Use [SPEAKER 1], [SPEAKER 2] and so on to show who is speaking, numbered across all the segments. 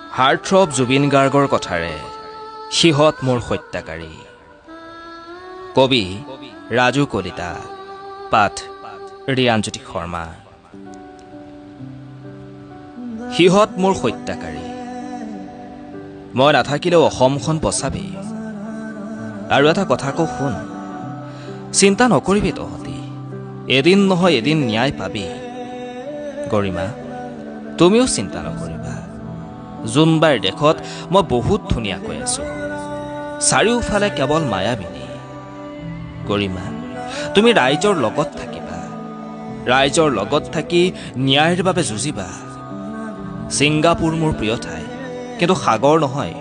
[SPEAKER 1] Heartthrob Zubeen গাৰ্গৰ কথাৰে সিহঁত মোৰ হত্যাকাৰী। কবি ৰাজু কলিতা, পাঠ ৰিয়ানজ্যোতি শৰ্মা। সিহঁত মোৰ হত্যাকাৰী, মই নাথাকিলেও অসমখন বচাবি। আৰু এটা কথা কওঁ শুন, চিন্তা নকৰিবি তহঁতি, এদিন নহয় এদিন ন্যায় পাবি। গৰিমা, তুমিও চিন্তা নকৰিবা। জোনবাইৰ দেশত মই বহুত ধুনীয়াকৈ আছো, চাৰিওফালে কেৱল মায়াবিনী। গৰিমা, তুমি ৰাইজৰ লগত থাকিবা, ৰাইজৰ লগত থাকি ন্যায়ৰ বাবে যুঁজিবা। ছিংগাপুৰ মোৰ প্ৰিয় ঠাই, কিন্তু সাগৰ নহয়।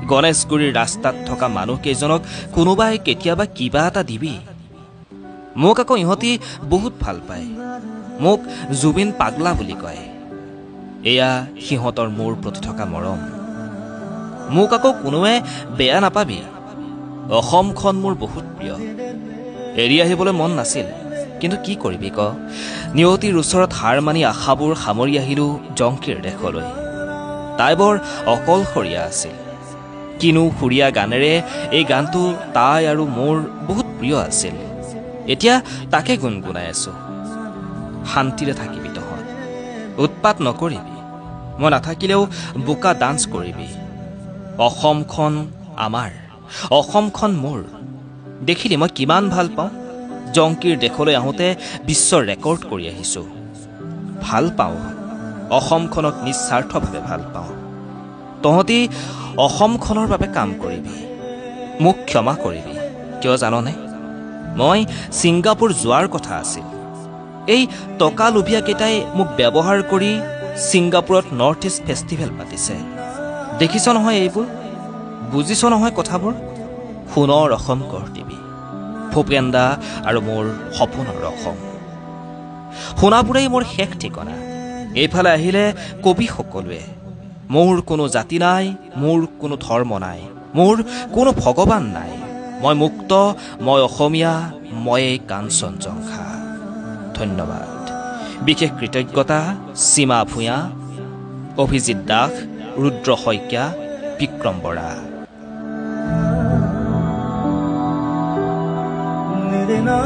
[SPEAKER 1] গণেশগুৰিৰ ৰাস্তাত থকা মানুহকেইজনক কোনোবাই কেতিয়াবা কিবা এটা দিবি। মোক আকৌ ইহঁতি বহুত ভাল পায়, মোক জুবিন পাগলা বুলি কয়। এয়া সিহঁতৰ মোৰ প্ৰতি থকা মৰম। মোক আকৌ কোনোৱে বেয়া নাপাবি, অসমখন মোৰ বহুত প্ৰিয়। এৰি আহিবলৈ মন নাছিল, কিন্তু কি কৰিবি ক, নিয়তিৰ ওচৰত হাৰ মানি আশাবোৰ সামৰি আহিলোঁ জংকীৰ দেশলৈ। তাই বৰ অকলশৰীয়া আছিল, কিনো সুৰীয়া গানেৰে এই গানটো তাই আৰু মোৰ বহুত প্ৰিয় আছিল। এতিয়া তাকে গুণগুণাই আছোঁ। শান্তিৰে থাকিবি তহঁত, উৎপাত নকৰিবি। মই নাথাকিলেও বোকা ডান্স কৰিবি। অসমখন আমাৰ, অসমখন মোৰ। দেখিলি মই কিমান ভাল পাওঁ। জংকীৰ দেশলৈ আহোঁতে বিশ্ব ৰেকৰ্ড কৰি আহিছোঁ। ভাল পাওঁ, অসমখনক নিস্বাৰ্থভাৱে ভাল পাওঁ। তহঁতি অসমখনৰ বাবে কাম কৰিবি, মোক ক্ষমা কৰিবি। কিয় জাননে, মই ছিংগাপুৰ যোৱাৰ কথা আছিল। এই টকা লোভীয়াকেইটাই মোক ব্যৱহাৰ কৰি ছিংগাপুৰত নৰ্থ ইষ্ট ফেষ্টিভেল পাতিছে। দেখিছ নহয় এইবোৰ, বুজিছ নহয় কথাবোৰ। সোণৰ অসম গঢ় দিবি, ভূপেন দা আৰু মোৰ সপোনৰ অসম। সোণাপুৰেই মোৰ শেষ ঠিকনা। এইফালে আহিলে কবি সকলোৱে, মোৰ কোনো জাতি নাই, মোৰ কোনো ধৰ্ম নাই, মোৰ কোনো ভগৱান নাই। মই মুক্ত, মই অসমীয়া, ময়েই কাঞ্চনজংঘা। ধন্যবাদ। বিশেষ কৃতজ্ঞতা সীমা ভূঞা, অভিজিৎ দাস, ৰুদ্ৰ শইকীয়া, বিক্ৰম বৰা।
[SPEAKER 2] না